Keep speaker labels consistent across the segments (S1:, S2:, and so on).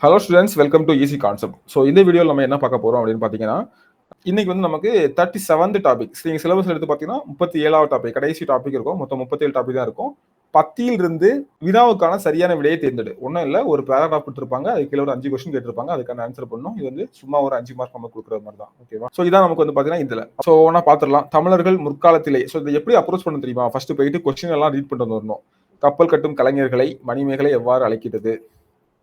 S1: Hello students, welcome to easy concept. So இந்த வீடியோவில் நம்ம என்ன பார்க்க போகிறோம் அப்படின்னு பார்த்தீங்கன்னா, இன்னைக்கு வந்து நமக்கு 37th டாபிக். நீங்கள் சிலபஸ் எடுத்து பார்த்தீங்கன்னா 37வது டாபிக், கடைசி டாபிக் இருக்கும். மொத்தம் 37 டாபிக் தான் இருக்கும். 10ல் இருந்து வினாவுக்கான சரியான விடையை தேர்ந்தெடு. ஒன்றும் இல்லை, ஒரு பேராகிராஃப் கொடுத்துருப்பாங்க, அதுக்கு கீழே ஒரு 5 கொஸ்டின் கேட்டிருப்பாங்க, அதுக்கான ஆன்சர் பண்ணணும். இது வந்து சும்மா ஒரு 5 மார்க் நம்ம கொடுக்குற மாதிரி தான். ஓகேவா? ஸோ இதான் நமக்கு வந்து பார்த்தீங்கன்னா இதில். ஸோ ஒன்றா பார்த்துடலாம். தமிழர்கள் முற்காலத்திலே. ஸோ இதை எப்படி அப்ரோச் பண்ண தெரியுமா? ஃபர்ஸ்ட் போயிட்டு கொஸ்டின் எல்லாம் ரீட் பண்ணிட்டு வரணும். கப்பல் கட்டும் கலைஞர்களை மணிமேகலை எவ்வாறு அழைக்கிறது?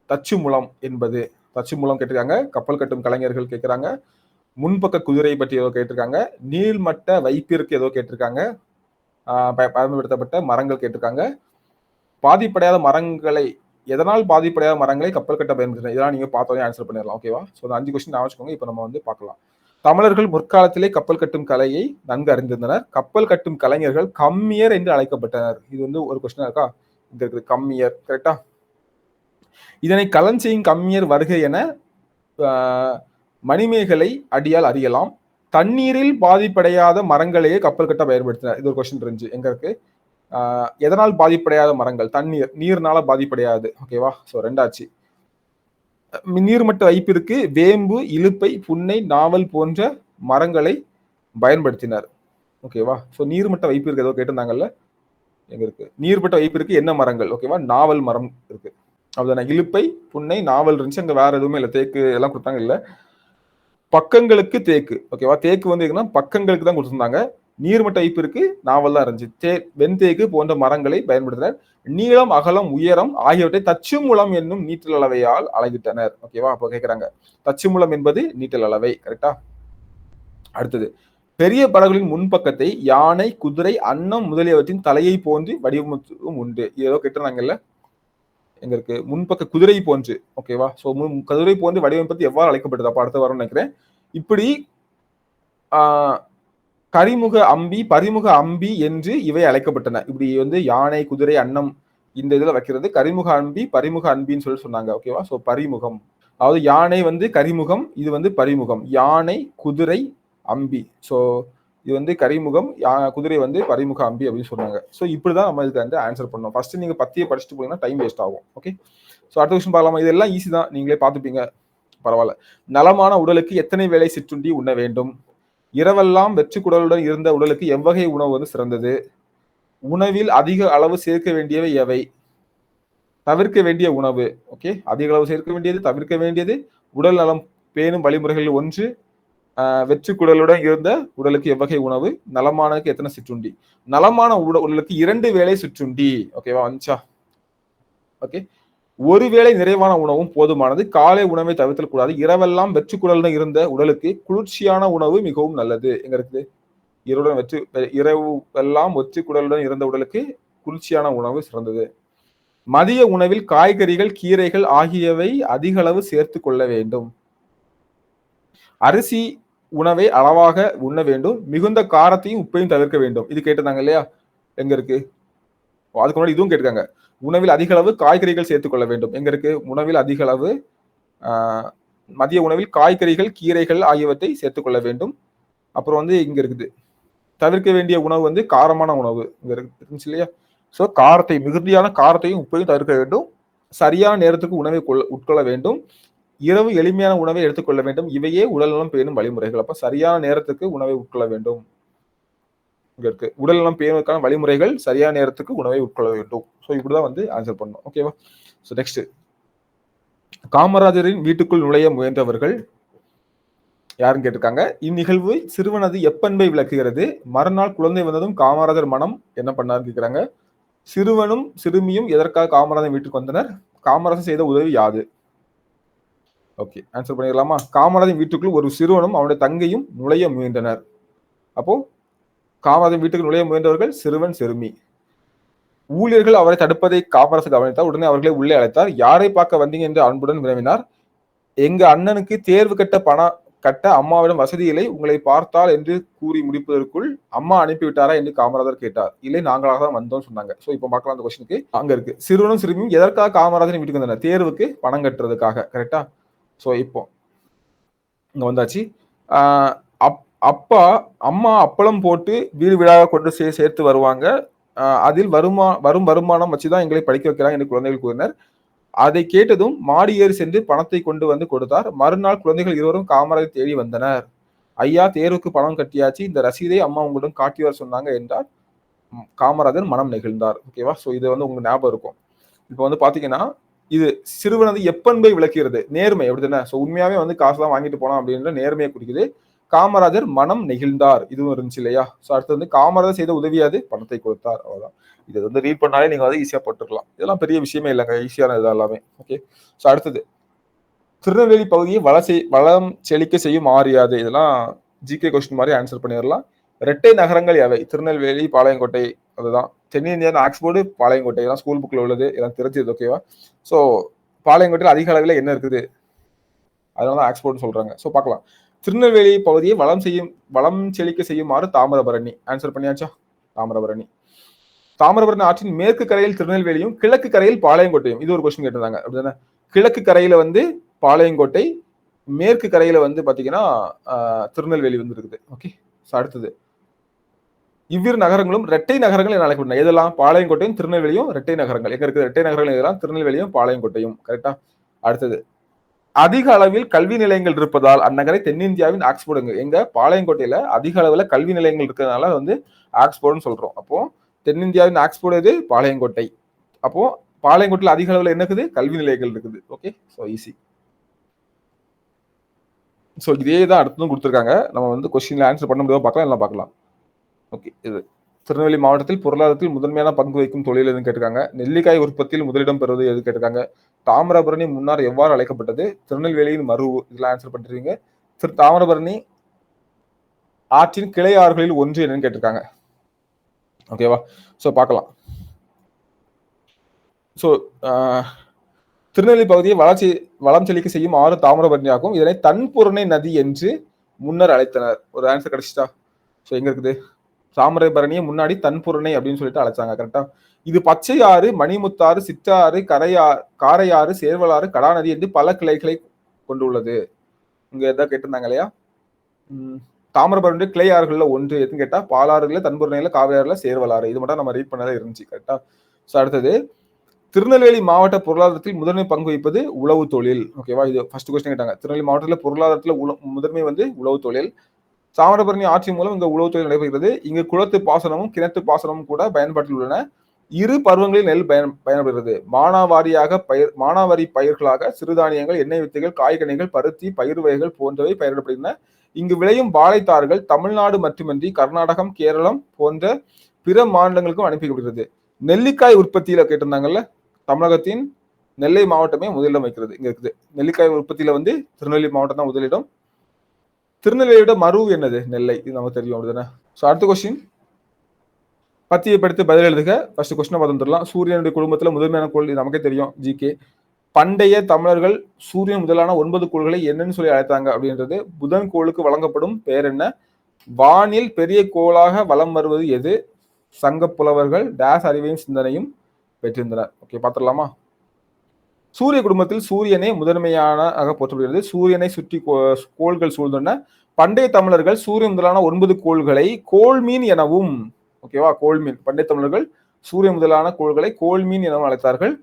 S1: தச்சு முலம் என்பது, தச்சு மூலம் கேட்டிருக்காங்க. கப்பல் கட்டும் கலைஞர்கள் கேட்கிறாங்க. முன்பக்க குதிரை பற்றி ஏதோ கேட்டிருக்காங்க. நீள்மட்ட வைப்பிற்கு ஏதோ கேட்டிருக்காங்க. பயன்படுத்தப்பட்ட மரங்கள் கேட்டிருக்காங்க. பாதிப்படையாத மரங்களை, எதனால் பாதிப்படையாத மரங்களை கப்பல் கட்ட பயன்படுத்தின, இதெல்லாம் நீங்க பார்த்தோன்னே ஆன்சர் பண்ணிடலாம். ஓகேவா? ஸோ அந்த 5 கொஸ்டின் வச்சுக்கோங்க. இப்போ நம்ம வந்து பார்க்கலாம். தமிழர்கள் முற்காலத்திலே கப்பல் கட்டும் கலையை நன்கு அறிந்திருந்தனர். கப்பல் கட்டும் கலைஞர்கள் கம்மியர் என்று அழைக்கப்பட்டனர். இது வந்து ஒரு கொஸ்டின் இருக்கா? இங்க இருக்குது கம்மியர். கரெக்டா? இதனை களஞ்செய்யும் கம்மியர் வருகை என மணிமேகலை அடியால் அறியலாம். தண்ணீரில் பாதிப்படையாத மரங்களையே கப்பல் கட்ட பயன்படுத்தினார். இது ஒரு கொஸ்டின் இருந்துச்சு. எங்க இருக்கு? எதனால் பாதிப்படையாத மரங்கள்? தண்ணீர், நீர்னால பாதிப்படையாது. ஓகேவா? ஸோ ரெண்டாச்சு. நீர்மட்ட வைப்பிற்கு வேம்பு, இலுப்பை, புன்னை, நாவல் போன்ற மரங்களை பயன்படுத்தினார். ஓகேவா? ஸோ நீர்மட்ட வைப்பிற்கு ஏதோ கேட்டிருந்தாங்கல்ல, எங்க இருக்கு? நீர்மட்ட வைப்பிற்கு என்ன மரங்கள்? ஓகேவா? நாவல் மரம் இருக்கு. அப்படிதானே? இலுப்பை, புன்னை, நாவல் இருந்துச்சு. அங்க வேற எதுவுமே இல்லை. தேக்கு எல்லாம் கொடுத்தாங்க இல்ல. பக்கங்களுக்கு தேக்கு. ஓகேவா? தேக்கு வந்து பக்கங்களுக்கு தான் கொடுத்துருந்தாங்க. நீர்மட்ட வைப்பிற்கு நாவல் தான் இருந்துச்சு. வெண்தேக்கு போன்ற மரங்களை பயன்படுத்தினர். நீளம், அகலம், உயரம் ஆகியவற்றை தச்சு மூலம் என்னும் நீட்டல் அளவையால் அளவிட்டனர். ஓகேவா? அப்போ கேட்கிறாங்க, தச்சு மூலம் என்பது நீட்டல் அளவை. கரெக்டா? அடுத்தது, பெரிய படகுகளின் முன்பக்கத்தை யானை, குதிரை, அன்னம் முதலியவற்றின் தலையை போன்று வடிவமைப்பும் உண்டு. ஏதோ கேட்டிருந்தாங்கல்ல, எங்க இருக்கு? முன்பக்க குதிரை போன்று. ஓகேவா? ஸோ குதிரை போன்று வடிவமைப்பது எவ்வாறு அழைக்கப்பட்டது? அப்ப அடுத்த வாரம் நினைக்கிறேன். இப்படி கரிமுக அம்பி, பரிமுக அம்பி என்று இவை அழைக்கப்பட்டன. இப்படி வந்து யானை, குதிரை, அன்னம் இந்த இதுல வைக்கிறது கரிமுக அம்பி, பரிமுக அம்பின்னு சொல்லி சொன்னாங்க. ஓகேவா? ஸோ பரிமுகம், அதாவது யானை வந்து கரிமுகம், இது வந்து பரிமுகம். யானை, குதிரை, அம்பி. ஸோ இது வந்து கரிமுகம், குதிரை வந்து பரிமுக அம்பி அப்படின்னு சொன்னாங்க. ஸோ இப்படிதான் நம்ம இதுக்கு வந்து ஆன்சர் பண்ணோம். ஃபர்ஸ்ட் நீங்க பத்தியை படிச்சுட்டு போனீங்கன்னா டைம் வேஸ்ட் ஆகும். ஓகே, ஸோ அடுத்த விஷயம் பார்க்கலாமா? இதெல்லாம் ஈஸி தான், நீங்களே பார்த்துப்பீங்க, பரவாயில்ல. நலமான உடலுக்கு எத்தனை வேளை சிற்றுண்டி உண்ண வேண்டும்? இரவெல்லாம் வெற்று குடலுடன் இருந்த உடலுக்கு எவ்வகை உணவு வந்து சிறந்தது? உணவில் அதிக அளவு சேர்க்க வேண்டியவை எவை? தவிர்க்க வேண்டிய உணவு. ஓகே, அதிக அளவு சேர்க்க வேண்டியது, தவிர்க்க வேண்டியது. உடல் நலம் பேணும் வழிமுறைகள் ஒன்று. வெற்று குடலுடன் இருந்த உடலுக்கு எவ்வகை உணவு? நலமானதுக்கு எத்தனை சிற்றுண்டி? நலமான உடலுக்கு 2 வேளை சிற்றுண்டி. ஓகேவா? வந்துச்சா? ஓகே, ஒருவேளை நிறைவான உணவும் போதுமானது. காலை உணவை தவிர்த்தல் கூடாது. இரவெல்லாம் வெற்று குடலுடன் இருந்த உடலுக்கு குளிர்ச்சியான உணவு மிகவும் நல்லது. எங்க இருக்குது? இரவு எல்லாம் வெற்று குடலுடன் இருந்த உடலுக்கு குளிர்ச்சியான உணவு சிறந்தது. மதிய உணவில் காய்கறிகள், கீரைகள் ஆகியவை அதிக அளவு சேர்த்து கொள்ள வேண்டும். அரிசி உணவை அளவாக உண்ண வேண்டும். மிகுந்த காரத்தையும் உப்பையும் தவிர்க்க வேண்டும். இது கேட்டிருந்தாங்க இல்லையா? எங்க இருக்கு? அதுக்கு முன்னாடி இதுவும் கேட்டிருக்காங்க. உணவில் அதிக அளவு காய்கறிகள் சேர்த்துக் கொள்ள வேண்டும். எங்க இருக்கு? உணவில் அதிக அளவு மதிய உணவில் காய்கறிகள், கீரைகள் ஆகியவற்றை சேர்த்துக் கொள்ள வேண்டும். அப்புறம் வந்து இங்க இருக்குது, தவிர்க்க வேண்டிய உணவு வந்து காரமான உணவு. இங்க இருந்துச்சு இல்லையா? ஸோ காரத்தை, மிகுதியான காரத்தையும் உப்பையும் தவிர்க்க வேண்டும். சரியான நேரத்துக்கு உணவை உட்கொள்ள வேண்டும். இரவு எளிமையான உணவை எடுத்துக்கொள்ள வேண்டும். இவையே உடல்நலம் பேணும் வழிமுறைகள். அப்ப சரியான நேரத்துக்கு உணவை உட்கொள்ள வேண்டும். இங்க இருக்கு, உடல்நலம் பேணுவதற்கான வழிமுறைகள், சரியான நேரத்துக்கு உணவை உட்கொள்ள வேண்டும். ஸோ இப்படிதான் வந்து ஆன்சர் பண்ணணும். ஓகேவா? ஸோ நெக்ஸ்ட், காமராஜரின் வீட்டுக்குள் நுழைய முயன்றவர்கள் யாருன்னு கேட்டிருக்காங்க. இந்நிகழ்வு சிறுவனது எப்பண்பை விளக்குகிறது? மறுநாள் குழந்தை வந்ததும் காமராஜர் மனம் என்ன பண்ணாருன்னு கேட்கிறாங்க. சிறுவனும் சிறுமியும் எதற்காக காமராஜர் வீட்டுக்கு வந்தனர்? காமராஜர் செய்த உதவி யாது? ஓகே, ஆன்சர் பண்ணிடலாமா? காமராஜர் வீட்டுக்குள் ஒரு சிறுவனும் அவனுடைய தங்கையும் நுழைய முயன்றனர். அப்போ காமராஜர் வீட்டுக்கு நுழைய முயன்றவர்கள் சிறுவன், சிறுமி. ஊழியர்கள் அவரை தடுப்பதை காமராஜர் கவனித்தார். உடனே அவர்களை உள்ளே அழைத்தார். யாரை பார்க்க வந்தீங்க என்று அன்புடன் வினவினார். எங்க அண்ணனுக்கு தேர்வு கட்ட அம்மாவிடம் வசதி இல்லை, உங்களை பார்த்தால் என்று கூறி முடிப்பதற்குள் அம்மா அனுப்பிவிட்டாரா என்று காமராஜர் கேட்டார். இல்லை, நாங்களாக தான் வந்தோம் சொன்னாங்க. சோ இப்ப பார்க்கலாம் அந்த கொஸ்டினுக்கு. அங்க இருக்கு, சிறுவனும் சிறுமியும் எதற்காக காமராஜர் வீட்டுக்கு வந்தனர்? தேர்வுக்கு பணம் கட்டுறதுக்காக. கரெக்டா? சோ இப்போ இங்க வந்தாச்சு. அம்மா அப்பளம் போட்டு வீடு வீடாக கொண்டு சேர்த்து வருவாங்க. அதில் வரும் வருமானம் வச்சுதான் எங்களை படிக்க வைக்கிறாங்க என்று குழந்தைகள் கூறினர். அதை கேட்டதும் மாடி ஏறி சென்று பணத்தை கொண்டு வந்து கொடுத்தார். மறுநாள் குழந்தைகள் இருவரும் காமராஜை தேடி வந்தனர். ஐயா, தேர்வுக்கு பணம் கட்டியாச்சு, இந்த ரசீதை அம்மா உங்களிடம் காட்டி வர சொன்னாங்க என்றார். காமராஜர் மனம் நெகிழ்ந்தார். ஓகேவா? சோ இது வந்து உங்களுக்கு ஞாபகம் இருக்கும். இப்போ வந்து பாத்தீங்கன்னா, இது சிறுவனது எப்பண்பை விளக்குகிறது. நேர்மை அப்படிதானே? சோ உண்மையாவே வந்து காசுலாம் வாங்கிட்டு போனான் அப்படின்ற நேர்மையை குறிக்குது. காமராஜர் மனம் நெகிழ்ந்தார். இதுவும் இருந்துச்சு இல்லையா? சோ அடுத்து வந்து காமராஜர் செய்த உதவியாது பணத்தை கொடுத்தார். அவ்வளவுதான். இது வந்து ரீட் பண்ணாலே நீங்க வந்து ஈஸியா போட்டுக்கலாம். இதெல்லாம் பெரிய விஷயமே இல்லைங்க. ஈஸியான இது எல்லாமே. ஓகே. சோ அடுத்தது திருநெல்வேலி பகுதியை வளம் செழிக்க செய்யும் ஆரியாது. இதெல்லாம் ஜிகே கொஸ்டின் மாதிரி ஆன்சர் பண்ணிடலாம். இரட்டை நகரங்கள் எவை? திருநெல்வேலி, பாளையங்கோட்டை. அதுதான் தென்னிந்தியன் ஆக்ஸ்போர்டு, பாளையங்கோட்டை. இதெல்லாம் ஸ்கூல் புக்ல உள்ளது. இதெல்லாம் தெரிஞ்சது. ஓகேவா? ஸோ பாளையங்கோட்டையில் அதிக அளவில் என்ன இருக்குது? அதனால தான் ஆக்ஸ்போர்ட் சொல்றாங்க. ஸோ பார்க்கலாம். திருநெல்வேலி பகுதியை வளம் செழிக்க செய்யுமாறு தாமிரபரணி. ஆன்சர் பண்ணியாச்சா? தாமிரபரணி. தாமிரபரணி ஆற்றின் மேற்கு கரையில் திருநெல்வேலியும் கிழக்கு கரையில் பாளையங்கோட்டையும். இது ஒரு கொஸ்டின் கேட்டிருந்தாங்க. அப்படிதானே? கிழக்கு கரையில வந்து பாளையங்கோட்டை, மேற்கு கரையில வந்து பாத்தீங்கன்னா திருநெல்வேலி வந்து இருக்குது. ஓகே. அடுத்தது இவ்விரு நகரங்களும் இரட்டை நகரங்கள் என அழைக்கப்பட்டன. எதெல்லாம்? பாளையங்கோட்டையும் திருநெல்வேலியும் இரட்டை நகரங்கள். எங்க இருக்குது இரட்டை நகரங்கள்? எதெல்லாம்? திருநெல்வேலியும் பாளையங்கோட்டையும். கரெக்டா? அடுத்தது அதிக அளவில் கல்வி நிலையங்கள் இருப்பதால் அந்நகரை தென்னிந்தியாவின் ஆக்ஸ்போர்டுங்க. எங்க? பாளையங்கோட்டையில அதிக அளவுல கல்வி நிலையங்கள் இருக்கிறதுனால வந்து ஆக்ஸ்போர்ட்னு சொல்றோம். அப்போ தென்னிந்தியாவின் ஆக்ஸ்போர்டு எது? பாளையங்கோட்டை. அப்போ பாளையங்கோட்டையில் அதிக அளவுல என்ன இருக்குது? கல்வி நிலையங்கள் இருக்குது. ஓகே. So easy. ஸோ இதே தான் அடுத்ததும் கொடுத்துருக்காங்க. நம்ம வந்து கொஸ்டின்ல ஆன்சர் பண்ண முடியாம பார்க்கலாம், எல்லாம் பார்க்கலாம். ஓகே. இது திருநெல்வேலி மாவட்டத்தில் பொருளாதாரத்தில் முதன்மையான பங்கு வகிக்கும் தொழில் எதுன்னு கேட்டிருக்காங்க. நெல்லிக்காய் உற்பத்தியில் முதலிடம் பெறுவது எது கேட்டிருக்காங்க. தாமிரபரணி முன்னர் எவ்வாறு அழைக்கப்பட்டது? திருநெல்வேலியின் மருவு. இதெல்லாம் ஆன்சர் பண்ணிருக்கீங்க. தாமிரபரணி ஆற்றின் கிளை ஆறுகளில் ஒன்று என்னன்னு கேட்டிருக்காங்க. ஓகேவா? ஸோ பார்க்கலாம். ஸோ திருநெல்வேலி பகுதியை வளம் செழிக்க செய்யும் ஆறு தாமிரபரணி ஆகும். இதனை தன்புரணை நதி என்று முன்னர் அழைத்தனர். ஒரு ஆன்சர் கிடைச்சிட்டா? ஸோ எங்க இருக்குது? தாமிரபரணியை முன்னாடி தன்புரணை அப்படின்னு சொல்லிட்டு அழைச்சாங்க. கரெக்டா? இது பச்சை ஆறு, மணிமுத்தாறு, சிற்றாறு, காரையாறு, சேர்வலாறு, கடாநதி என்று பல கிளைகளை கொண்டுள்ளது. இங்க எதாவது கேட்டிருந்தாங்க இல்லையா? தாமிரபரணி கிளை ஆறுகள்ல ஒன்று எதுன்னு கேட்டா பாலாறுல, தன்புரணையில, காவிரியாறுல, சேர்வலாறு. இது மட்டும் நம்ம ரீட் பண்ணதே இருந்துச்சு. கரெக்டா? ஸோ அடுத்தது திருநெல்வேலி மாவட்ட பொருளாதாரத்தில் முதன்மை பங்கு வகிப்பது உழவு தொழில். ஓகேவா? இது ஃபர்ஸ்ட் கொஸ்டின் கேட்டாங்க. திருநெல்வேலி மாவட்டத்தில் பொருளாதாரத்தில் முதன்மை வந்து உழவு தொழில். தாமிரபரணி ஆற்றின் மூலம் இங்க உழவு தொழில் நடைபெறுகிறது. இங்கு குளத்து பாசனமும் கிணத்து பாசனமும் கூட பயன்பாட்டில் உள்ளன. இரு பருவங்களில் நெல் பயன்படுகிறது. மானாவாரி பயிர்களாக சிறுதானியங்கள், எண்ணெய் வித்துகள், காய்கனிகள், பருத்தி, பயிர் வகைகள் போன்றவை பயிரிடப்படுகின்றன. இங்கு விளையும் வாழைத்தார்கள் தமிழ்நாடு மட்டுமின்றி கர்நாடகம், கேரளம் போன்ற பிற மாநிலங்களுக்கும் அனுப்பிக்கப்படுகிறது. நெல்லிக்காய் உற்பத்தியில கேட்டிருந்தாங்கல்ல, தமிழகத்தின் நெல்லை மாவட்டமே முதலிடம் வைக்கிறது. இங்க இருக்குது நெல்லிக்காய் உற்பத்தியில வந்து திருநெல்வேலி மாவட்டம் தான் முதலிடம். திருநெல்வேலியோட மறு என்னது? நெல்லை. இது நமக்கு தெரியும். அப்படிதானே? ஸோ அடுத்த கொஸ்டின் பத்தியை படித்து பதில் எழுதுக. ஃபர்ஸ்ட் கொஸ்டின் பார்த்துடலாம். சூரியனுடைய குடும்பத்தில் முதன்மையான கோள் இது நமக்கே தெரியும். ஜிகே. பண்டைய தமிழர்கள் சூரியன் முதலான 9 கோள்களை என்னன்னு சொல்லி அழைத்தாங்க அப்படின்றது. புதன் கோளுக்கு வழங்கப்படும் பெயர் என்ன? வானில் பெரிய கோளாக வலம் வருவது எது? சங்க புலவர்கள் டேஸ் அறிவையும் சிந்தனையும் பெற்றிருந்தனர். ஓகே, பார்த்துடலாமா? சூரிய குடும்பத்தில் சூரியனே முதன்மையான போற்றப்படுகிறது. சூரியனை சுற்றி கோள்கள் சூழ்ந்துள்ளன. பண்டைய தமிழர்கள் சூரியன் முதலான 9 கோள்களை கோள்மீன் எனவும், ஓகேவா, கோள்மீன், பண்டைய தமிழர்கள் சூரியன் முதலான கோள்களை கோள்மீன் எனவும் அழைத்தார்கள்.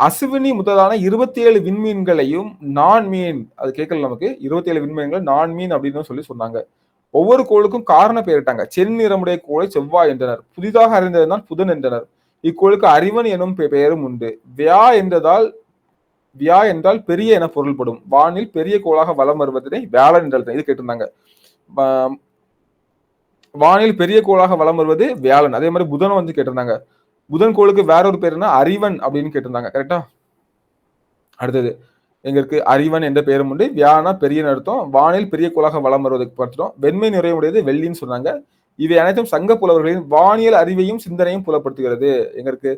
S1: அசுவினி முதலான 27 விண்மீன்களையும் நான்மீன், அது கேட்கல நமக்கு, 27 விண்மீன்கள் நான்மீன் அப்படின்னு சொல்லி சொன்னாங்க. ஒவ்வொரு கோளுக்கும் காரண பெயரிட்டாங்க. செந்நிறமுடைய கோளை செவ்வாய் என்றனர். புதிதாக அறிந்ததுதான் புதன் என்றனர். இக்கோளுக்கு அறிவன் எனும் பெயரும் உண்டு. வியா என்றால் பெரிய என பொருள்படும். வானில் பெரிய கோளாக வலம் வருவதனை வியாழன் என்றால் இது கேட்டிருந்தாங்க. வானில் பெரிய கோளாக வலம் வருவது வியாழன். அதே மாதிரி புதனும் வந்து கேட்டிருந்தாங்க. புதன் கோளுக்கு வேற ஒரு பேருனா அறிவன் அப்படின்னு கேட்டிருந்தாங்க. கரெக்டா? அடுத்தது எங்க இருக்கு? அறிவன் என்ற பெயரும் உண்டு. வியாழனா பெரிய அர்த்தம். வானில் பெரிய கோளாக வலம் வருவதற்கு பார்த்துட்டோம். வெண்மை நிறையுடையது வெள்ளின்னு சொன்னாங்க. இவை அனைத்தும் சங்க புலவர்களின் வானியல் அறிவையும் சிந்தனையும் புலப்படுத்துகிறது. எங்க இருக்கு?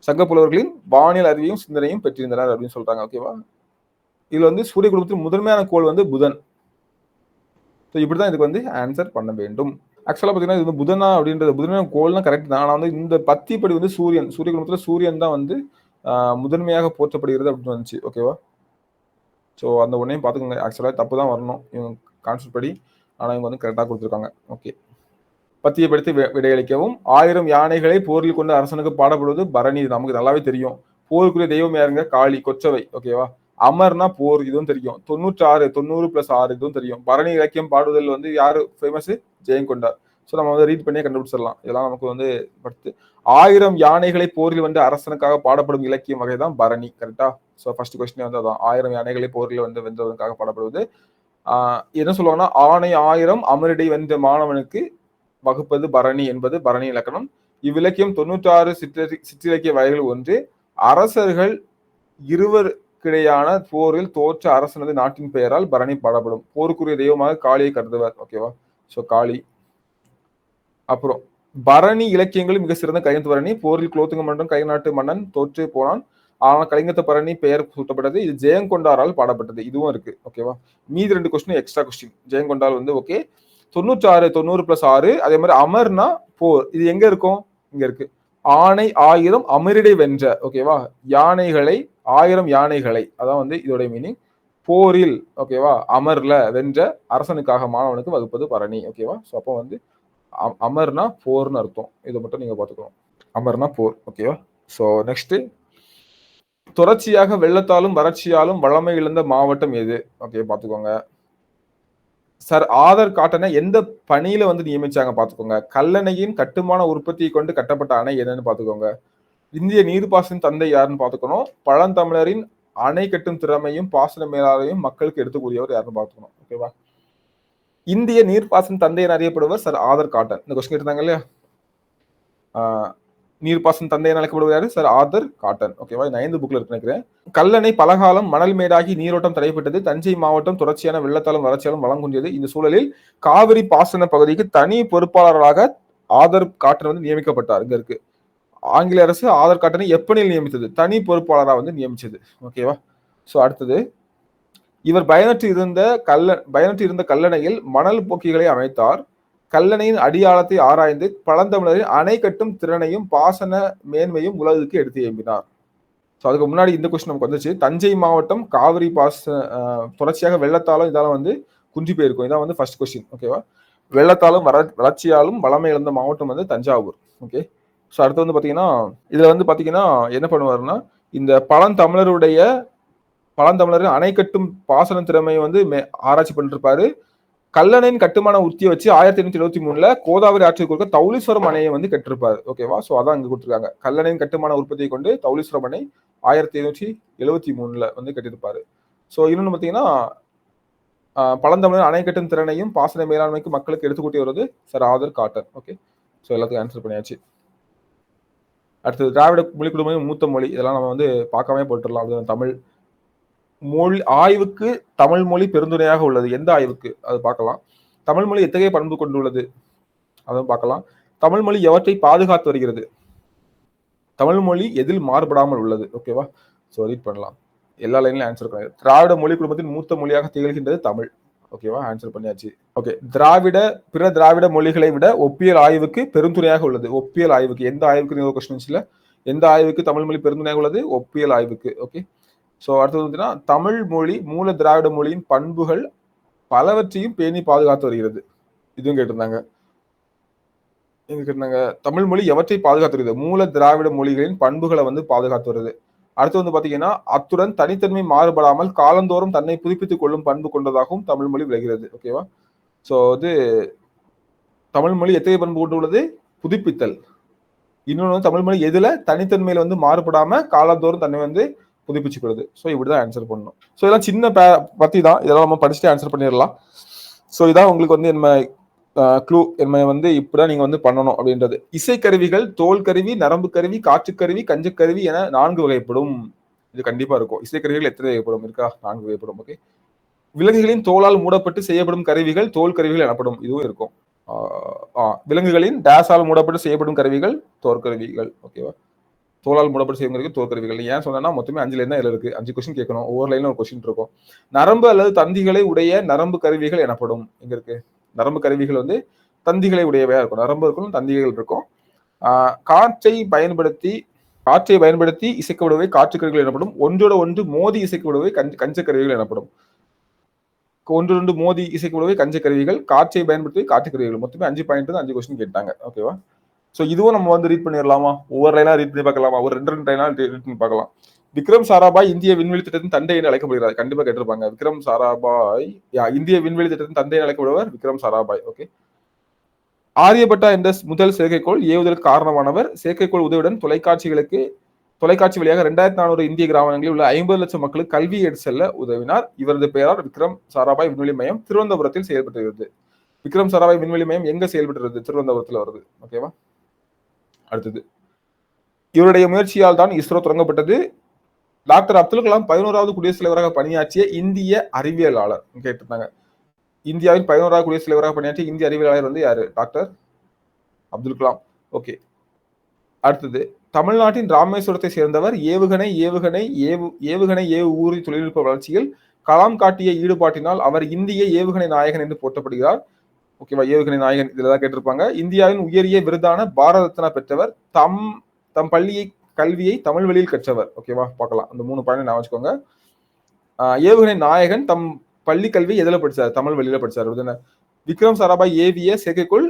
S1: சங்க புலவர்களின் வானியல் அறிவையும் சிந்தனையும் பெற்றிருந்தனர் அப்படின்னு சொல்றாங்க. ஓகேவா? இதுல வந்து சூரிய குடும்பத்தில் முதன்மையான கோள் வந்து புதன். இப்படிதான் இதுக்கு வந்து ஆன்சர் பண்ண வேண்டும். ஆக்சுவலா பாத்தீங்கன்னா இது புதனா அப்படின்றது புதனான கோள்னா கரெக்ட் தான். ஆனா வந்து இந்த பத்திப்படி வந்து சூரிய குடும்பத்துல சூரியன் தான் வந்து முதன்மையாக போற்றப்படுகிறது அப்படின்னு வந்துச்சு. ஓகேவா? ஸோ அந்த ஒன்னையும் பார்த்துக்கோங்க. ஆக்சுவலாக தப்பு தான் வரணும் இவங்க கான்செப்ட் படி. ஆனால் இவங்க வந்து கரெக்டாக கொடுத்துருக்காங்க. ஓகே. பத்தியை படித்து விடையளிக்கவும். 1000 யானைகளை போரில் கொண்டு அரசனுக்கு பாடப்படுவது பரணி. நமக்கு நல்லாவே தெரியும். போருக்குரிய தெய்வம் யாருங்க? காளி, கொச்சவை. ஓகேவா? அமர்னா போர், இதுவும் தெரியும். 96 90 பிளஸ் 6 இதுவும் தெரியும். பரணி இலக்கியம் பாடுதல் வந்து யாரு ஃபேமஸ்? ஜெயங்கொண்டார். ஸோ நம்ம வந்து ரீட் பண்ணியே கண்டுபிடிச்சிடலாம். இதெல்லாம் நமக்கு வந்து படுத்து 1000 யானைகளை போரில் வந்து அரசனுக்காக பாடப்படும் இலக்கியம் வகை தான் பரணி. கரெக்டா? ஸோ ஃபர்ஸ்ட் கொஸ்டின் வந்து அதான். 1000 யானைகளை போரில் வந்து வென்றதற்காக பாடப்படுவது. என்ன சொல்லுவாங்கன்னா, ஆணை 1000 அமரிடை வென்ற மாணவனுக்கு வகுப்பது பரணி என்பது பரணி இலக்கணம். இவ்விலக்கியம் 96 சிற்றிலக்கிய வகைகள் ஒன்று. அரசர்கள் இருவருக்கிடையான போரில் தோற்ற அரசனது நாட்டின் பெயரால் பரணி பாடப்படும். போருக்குரிய தெய்வமாக காளியை கருதுவர். ஓகேவா? ஸோ காளி. அப்புறம் பரணி இலக்கியங்கள் மிக சிறந்த கையெழுத்து பரணி. போரில் குலோத்துங்க மன்னன் கைநாட்டு மன்னன் தோற்று போனான். ஆனால் கலிங்கத்த பரணி பெயர் சூட்டப்பட்டது. இது ஜெயங்கொண்டாரால் பாடப்பட்டது. இதுவும் இருக்கு. ஓகேவா? மீதி 2 கொஸ்டின் எக்ஸ்ட்ரா கொஸ்டின். ஜெயங்கொண்டால் வந்து ஓகே. 96 90 பிளஸ் 6. அதே மாதிரி அமர்னா போர். இது எங்க இருக்கும்? இங்க இருக்கு. ஆணை 1000 அமரிடை வென்ற. ஓகேவா? யானைகளை 1000 யானைகளை, அதான் வந்து இதோட மீனிங். போரில் ஓகேவா அமர்ல வென்ற அரசனுக்காக மாணவனுக்கு வகுப்பது பரணி. ஓகேவா? ஸோ அப்போ வந்து அமர்னா போர்னு அர்த்தம். இதை மட்டும் நீங்க பாத்துக்கணும். அமர்னா போர். ஓகேவா? ஸோ நெக்ஸ்ட், தொடர்ச்சியாக வெள்ளத்தாலும் வறட்சியாலும் வளமை இழந்த மாவட்டம் எது? ஓகே பாத்துக்கோங்க. சார் ஆதர் காட்டனை எந்த பணியில வந்து நியமிச்சாங்க பாத்துக்கோங்க. கல்லணையின் கட்டுமான உற்பத்தியை கொண்டு கட்டப்பட்ட அணை என்னன்னு பாத்துக்கோங்க. இந்திய நீர்ப்பாசன தந்தை யாருன்னு பாத்துக்கணும். பழந்தமிழரின் அணை கட்டும் திறமையும் பாசன மேலாளையும் மக்களுக்கு எடுத்துக்கூடியவர் யாருன்னு பாத்துக்கணும். ஓகேவா? இந்திய நீர்ப்பாசன தந்தை என அறியப்படுவர் சார் ஆதர் காட்டன். இந்த கொஸ்டின் இருந்தாங்க இல்லையா? நீர்ப்பாசன தந்தை என அழைக்கப்படுவது யாரு? Sir author cotton. ஓகேவா? 9th புக்ல இருக்கு நினைக்கிறேன். கல்லணை பலகாலம் மணல் மேடாகி நீரோட்டம் தடைப்பட்டது. தஞ்சை மாவட்டம் தொடர்ச்சியான வெள்ளத்தாலும் வறட்சியாலும் வளம் குன்றியது. இந்த சூழலில் காவிரி பாசன பகுதிக்கு தனி பொறுப்பாளராக ஆதர் காட்டன் வந்து நியமிக்கப்பட்டார். இங்க இருக்கு. ஆங்கில அரசு ஆதர் காட்டனை எப்பணியில் நியமித்தது? தனி பொறுப்பாளராக வந்து நியமிச்சது. ஓகேவா? ஸோ அடுத்தது, இவர் பயனற்று இருந்த கல்லணையில் மணல் போக்கிகளை அமைத்தார். கல்லணையின் அடியாளத்தை ஆராய்ந்து பழந்தமிழரின் அணை கட்டும் திறனையும் பாசன மேன்மையும் உலகுக்கு எடுத்து எம்பினார். ஸோ அதுக்கு முன்னாடி இந்த கொஸ்டின் நமக்கு வந்துச்சு. தஞ்சை மாவட்டம் காவிரி தொடர்ச்சியாக வெள்ளத்தாலும் இதால வந்து குன்றி போயிருக்கும். இதான் வந்து ஃபர்ஸ்ட் கொஸ்டின். ஓகேவா? வெள்ளத்தாலும் வறட்சியாலும் வளமை இழந்த மாவட்டம் வந்து தஞ்சாவூர். ஓகே. ஸோ அடுத்து வந்து பாத்தீங்கன்னா, இதுல வந்து பாத்தீங்கன்னா என்ன பண்ணுவாருன்னா, இந்த பழந்தமிழரின் அணை கட்டும் பாசன திறமையை வந்து ஆராய்ச்சி பண்ணிட்டு இருப்பாரு. கல்லணையின் கட்டுமான உத்தியை வச்சு 1873 கோதாவரி ஆற்றுக்கு குறுக்க தௌலீஸ்வரம் அணையை வந்து கட்டிருப்பாரு. ஓகேவா? ஸோ அதான் இங்க கொடுத்துருக்காங்க. கல்லணையின் கட்டுமான உற்பத்தியை கொண்டு தௌலீஸ்வரம் அணை 1773 வந்து கட்டியிருப்பாரு. ஸோ இன்னொன்று பார்த்தீங்கன்னா, பழந்தமிழர் அணை கட்டும் திறனையும் பாசன மேலாண்மைக்கு மக்களுக்கு எடுத்துக்கூட்டி வருவது sir author cotton. Okay. So எல்லாத்துக்கும் ஆன்சர் பண்ணியாச்சு. அடுத்தது திராவிட மொழி குடும்பம் மூத்த மொழி. இதெல்லாம் நம்ம வந்து பார்க்காம போட்டுடலாம். அது தமிழ் மொழி ஆய்வுக்கு தமிழ் மொழி பெருந்துணையாக உள்ளது. எந்த ஆய்வுக்கு? அது பார்க்கலாம். தமிழ் மொழி எத்தகைய பண்பு கொண்டுள்ளது? அதுவும் பார்க்கலாம். தமிழ் மொழி எவற்றை பாதுகாத்து வருகிறது? தமிழ் மொழி எதில் மாறுபடாமல் உள்ளது? ஓகேவா? ஸோ ரீட் பண்ணலாம். எல்லா லைன்லையும் ஆன்சர் பண்ணி. திராவிட மொழி குடும்பத்தின் மூத்த மொழியாக திகழ்கின்றது தமிழ். ஓகேவா? ஆன்சர் பண்ணியாச்சு. ஓகே. பிற திராவிட மொழிகளை விட ஒப்பியல் ஆய்வுக்கு பெருந்துணையாக உள்ளது. ஒப்பியல் ஆய்வுக்கு எந்த ஆய்வுக்கு கொஸ்டின்ஸ்ல எந்த ஆய்வுக்கு தமிழ் மொழி பெருந்துணையாக உள்ளது? ஒப்பியல் ஆய்வுக்கு. ஓகே. ஸோ அடுத்தது பார்த்தீங்கன்னா, தமிழ் மொழி மூல திராவிட மொழியின் பண்புகள் பலவற்றையும் பேணி பாதுகாத்து வருகிறது. இதுவும் கேட்டிருந்தாங்க. தமிழ் மொழி எவற்றை பாதுகாத்து வருகிறது? மூல திராவிட மொழிகளின் பண்புகளை வந்து பாதுகாத்து வருது. அடுத்து வந்து பாத்தீங்கன்னா, அத்துடன் தனித்தன்மை மாறுபடாமல் காலந்தோறும் தன்னை புதுப்பித்துக் கொள்ளும் பண்பு கொண்டதாகவும் தமிழ் மொழி விளங்குகிறது. ஓகேவா? ஸோ வந்து தமிழ் மொழி எத்தகைய பண்பு கொண்டுள்ளது? புதுப்பித்தல். இன்னொன்று வந்து தமிழ் மொழி எதுல தனித்தன்மையில வந்து மாறுபடாம காலந்தோறும் தன்னை வந்து புதுப்பிச்சுக்கிறது. ஸோ இப்படிதான் ஆன்சர் பண்ணணும். ஸோ இதெல்லாம் சின்ன பத்தி தான். இதெல்லாம் நம்ம படிச்சுட்டு ஆன்சர் பண்ணிடலாம். ஸோ இதான் உங்களுக்கு வந்து என்ன க்ளூ என்ன வந்து இப்படிதான் நீங்க வந்து பண்ணணும் அப்படின்றது. இசைக்கருவிகள் தோல் கருவி, நரம்பு கருவி, காற்றுக்கருவி, கஞ்சக்கருவி என 4 வகைப்படும். இது கண்டிப்பா இருக்கும். இசைக்கருவிகள் எத்தனை வகைப்படும்? இருக்கா? 4 வகைப்படும். ஓகே. விலங்குகளின் தோலால் மூடப்பட்டு செய்யப்படும் கருவிகள் தோல் கருவிகள் எனப்படும். இதுவும் இருக்கும். விலங்குகளின் டேஸால் மூடப்பட்டு செய்யப்படும் கருவிகள் தோற்கருவிகள். ஓகேவா? தோலால் மூடப்பட்டு செய்யும் தோற்கருவிகள். ஏன் சொன்னா மொத்தமே 5 லைன் தான் இருக்கு. 5 கொஸ்டின் கேட்கணும். ஒவ்வொரு லைன்ல ஒரு கொஸ்டின் இருக்கும். நரம்பு அல்லது தந்திகளை உடைய நரம்பு கருவிகள் எனப்படும். எங்க இருக்கு? நரம்பு கருவிகள் வந்து தந்திகளை உடையவையா இருக்கும். நரம்பு இருக்கும், தந்திகள் இருக்கும். காற்றை பயன்படுத்தி இசைக்கப்படுவை காற்றுக்கருவிகள் எனப்படும். ஒன்றோட ஒன்று மோதி இசைக்கப்படுவை கஞ்சக்கருவிகள் எனப்படும். ஒன்று மோதி இசைக்கப்படுவை கஞ்சக்கருவிகள், காற்றை பயன்படுத்தி காற்றுக்கருவிகள். மொத்தமே 5 பாயிண்ட் 5 கொஸ்டின் கேட்டாங்க. ஓகேவா? ஸோ இதுவும் நம்ம வந்து ரீட் பண்ணிடலாமா? ஒவ்வொரு லைனா ரீட் பண்ணி பார்க்கலாமா? ஒரு 2 லைனா ரீட் பண்ணி பார்க்கலாம். விக்ரம் சாராபாய் இந்திய விண்வெளி திட்டத்தின் தந்தை என்று அழைக்கப்படுகிறார். கண்டிப்பா கேட்டிருப்பாங்க. விக்ரம் சாராபாய் இந்திய விண்வெளி திட்டத்தின் தந்தை என்று அழைக்கப்படுவர் விக்ரம் சாராபாய். ஓகே. ஆரியபட்டா என்ற முதல் செயற்கைக்கோள் ஏவுதலுக்கு காரணமானவர். செயற்கைக்கோள் உதவியுடன் தொலைக்காட்சி வழியாக 2400 இந்திய கிராமங்களில் உள்ள 50 லட்சம் மக்களுக்கு கல்வி எடுத்து செல்ல உதவினார். இவரது பெயரால் விக்ரம் சாராபாய் விண்வெளி மையம் திருவனந்தபுரத்தில் செயல்பட்டுகிறது. விக்ரம் சாராபாய் விண்வெளி மையம் எங்க செயல்பட்டுறது? திருவனந்தபுரத்தில் வருது. ஓகேவா? அடுத்தது, இவருடைய முயற்சியால் தான் இஸ்ரோ தொடங்கப்பட்டது. டாக்டர் அப்துல் கலாம் 11வது குடியரசுத் தலைவராக பணியாற்றிய இந்திய அறிவியலாளர் கேட்டிருந்தாங்க. இந்தியாவின் 11வது குடியரசுத் தலைவராக பணியாற்றிய இந்திய அறிவியலாளர் வந்து யாரு? டாக்டர் அப்துல் கலாம். ஓகே. அடுத்தது, தமிழ்நாட்டின் ராமேஸ்வரத்தை சேர்ந்தவர். ஏவுகணை ஊர்தி தொழில்நுட்ப வளர்ச்சியில் கலாம் காட்டிய ஈடுபாட்டினால் அவர் இந்திய ஏவுகணை நாயகன் என்று போற்றப்படுகிறார். ஓகேவா? ஏவுகணை நாயகன் இதுலதான் கேட்டிருப்பாங்க. இந்தியாவின் உயரிய விருதான பாரத ரத்னா பெற்றவர். தம் கல்வியை தமிழ் வழியில் கற்றவர். ஓகேவா? பார்க்கலாம். அந்த 3 பாயிண்ட் நான் வச்சுக்கோங்க. ஏவுகணை நாயகன் தம் பள்ளி கல்வி எதுல படிச்சார்? தமிழ் வழியில படிச்சார். விக்ரம் சாராபாய் ஏவிய செயற்கைக்கோள்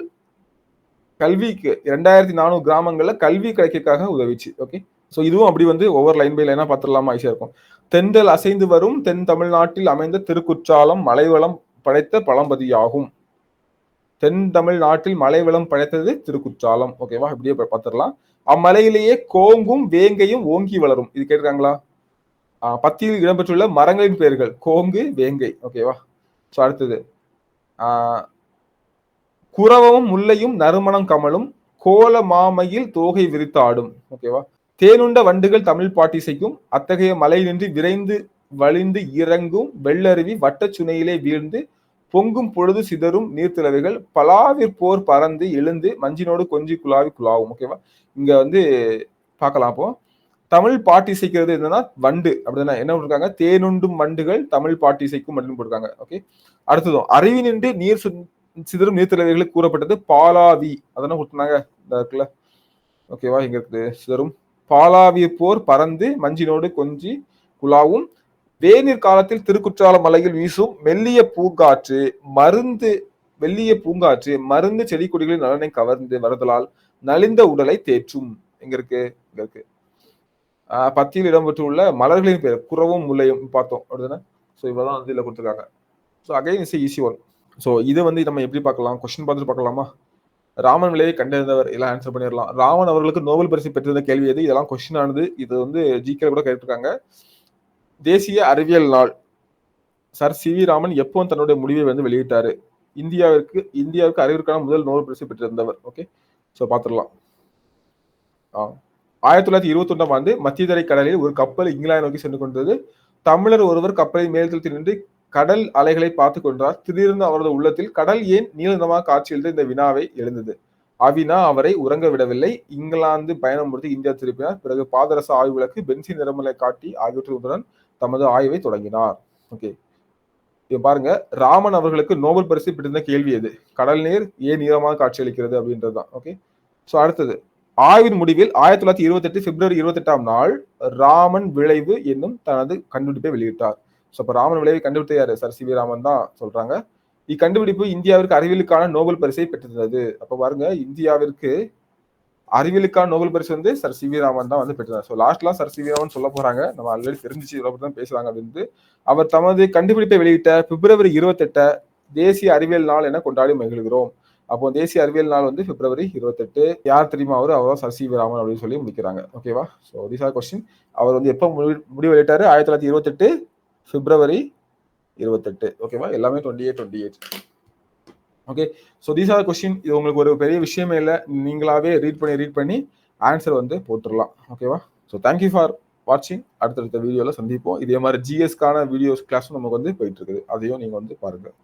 S1: கல்விக்கு 2400 கிராமங்கள்ல கல்வி கிடைக்கிறதுக்காக உதவிச்சு. ஓகே. ஸோ இதுவும் அப்படி வந்து ஒவ்வொரு லைன் பை லைனா பார்த்துடலாமா? ஈஸியா இருக்கும். தென்றல் அசைந்து வரும் தென் தமிழ்நாட்டில் அமைந்த திருக்குற்றாலம் மலைவளம் படைத்த பழம்பதியாகும். தென் தமிழ்நாட்டில் மலைவளம் படைத்தது திருக்குற்றாலம். ஓகேவா? இப்படியே பார்த்துடலாம். அம்மலையிலேயே கோங்கும் வேங்கையும் ஓங்கி வளரும். இது கேட்டிருக்காங்களா? பத்தியில் இடம்பெற்றுள்ள மரங்களின் பெயர்கள் கோங்கு, வேங்கை. ஓகேவா? ஸோ அடுத்தது, குரவமும் முல்லையும் நறுமணம் கமலும் கோல மாமையில் தோகை விரித்தாடும். ஓகேவா? தேனுண்ட வண்டுகள் தமிழ் பாட்டிசைக்கும் அத்தகைய மலை நின்று விரைந்து வழிந்து இறங்கும் வெள்ளருவி வட்ட சுனையிலே வீழ்ந்து பொங்கும் பொழுது சிதறும் நீர்த்திளவைகள் பலாவிற்போர் பறந்து எழுந்து மஞ்சினோடு கொஞ்சி குழாவி குழாவும். ஓகேவா? இங்க வந்து பார்க்கலாம். அப்போ தமிழ் பாட்டு இசைக்கிறது என்னன்னா வண்டு. அப்படின்னா என்ன போட்டிருக்காங்க? தேனுண்டும் வண்டுகள் தமிழ் பாட்டு இசைக்கும் அப்படின்னு போட்டிருக்காங்க. ஓகே. அடுத்ததும் அருவி நின்று நீர் சிதறும் நீர்த்திளவைகளுக்கு கூறப்பட்டது பாலாவி. அதெல்லாம் கொடுத்துருந்தாங்க இந்த இருக்குல்ல. ஓகேவா? இங்க இருக்குது. சிதறும் பாலாவிற்போர் பறந்து மஞ்சினோடு கொஞ்சி குழாவும் வேநீர் காலத்தில் திருக்குற்றால மலையில் வீசும் மெல்லிய பூங்காற்று மருந்து செடி கொடிகளின் நலனை கவர்ந்து வருதலால் நலிந்த உடலை தேற்றும். எங்க இருக்கு? இங்க இருக்கு. பத்தியில் இடம்பெற்றுள்ள மலர்களின் பேர் குரவும் முல்லையும் பார்த்தோம். அப்படிதானே? ஸோ இவ்வளவுதான் வந்து இதுல கொடுத்துருக்காங்க. So again is easy one. So இது வந்து நம்ம எப்படி பார்க்கலாம்? கொஸ்டின் பார்த்துட்டு பார்க்கலாமா? ராமன் விளைவை கண்டறிந்தவர் எல்லாம் ஆன்சர் பண்ணிடலாம். ராமன் அவர்களுக்கு நோபல் பரிசு பெற்றிருந்த கேள்வி எது? இதெல்லாம் கொஸ்டின் ஆனது. இது வந்து ஜிகே கூட கேட்டிருக்காங்க. தேசிய அறிவியல் நாள் சர் சி வி ராமன் எப்போ தன்னுடைய முடிவை வந்து வெளியிட்டாரு? இந்தியாவுக்கு அறிவிற்கான முதல் நோபல் பரிசு பெற்றிருந்தவர். ஓகே. ஸோ பார்த்துடலாம். 1921ஆம் ஆண்டு மத்திய தரை கடலில் ஒரு கப்பல் இங்கிலாந்து நோக்கி சென்று கொண்டது. தமிழர் ஒருவர் கப்பலின் மேல்தளத்தில் நின்று கடல் அலைகளை பார்த்து கொண்டார். திடீர்னு அவரது உள்ளத்தில் கடல் ஏன் நீளமாக காட்சியில் இந்த வினாவை எழுந்தது. அவினா அவரை உறங்க விடவில்லை. இங்கிலாந்து பயணம் முடித்து இந்தியா திருப்பினார். பிறகு பாதரச ஆய்வு விளக்கு, பென்சின் நிறமலை காட்டி ஆகியவற்றுடன் தமது ஆய்வை தொடங்கினார். ஓகே. இங்க பாருங்க, ராமன் அவர்களுக்கு நோபல் பரிசு பெற்றிருந்த கேள்வி எது? கடல் நீர் ஏன் நீளமாக காட்சியளிக்கிறது அப்படின்றதுதான். ஓகே. ஸோ அடுத்தது, ஆய்வின் முடிவில் 1928 பிப்ரவரி 28ஆம் நாள் ராமன் விளைவு என்னும் தனது கண்டுபிடிப்பை வெளியிட்டார். ஸோ அப்ப ராமன் விளைவை கண்டுபிடித்த யாரு? சர் சி வி ராமன் தான் சொல்றாங்க. இக்கண்டுபிடிப்பு இந்தியாவிற்கு அறிவியலுக்கான நோபல் பரிசை பெற்றிருந்தது. அப்ப பாருங்க, இந்தியாவிற்கு அறிவியலுக்கான நோபல் பரிசு வந்து சர் சி வி ராமன் தான் வந்து பெற்றார். ஸோ லாஸ்ட்லாம் சர் சி வி ராமன் சொல்ல போறாங்க. நம்ம ஆல்ரெடி தெரிஞ்சிச்சு, இவ்வளவு தான் பேசுறாங்க அப்படின்னு. அவர் தமது கண்டுபிடிப்பை வெளியிட்ட பிப்ரவரி 28 தேசிய அறிவியல் நாள் என கொண்டாடி மகிழ்கிறோம். அப்போ தேசிய அறிவியல் நாள் வந்து பிப்ரவரி 28. யார் தெரியுமா? அவர் சர் சி வி ராமன் அப்படின்னு சொல்லி முடிக்கிறாங்க. ஓகேவா? So these are question. அவர் வந்து எப்போ முடிவு வெளியிட்டாரு? 1928 பிப்ரவரி 28. ஓகேவா? எல்லாமே 28. Okay. So these are question. இது உங்களுக்கு ஒரு பெரிய விஷயமே இல்லை. நீங்களாவே ரீட் பண்ணி ஆன்சர் வந்து போட்டுடலாம். ஓகேவா? ஸோ தேங்க்யூ ஃபார் வாட்சிங். அடுத்தடுத்த வீடியோவில் சந்திப்போம். இதே மாதிரி ஜிஎஸ்க்கான வீடியோஸ் கிளாஸும் நமக்கு வந்து போயிட்டு இருக்குது. அதையும் நீங்கள் வந்து பாருங்கள்.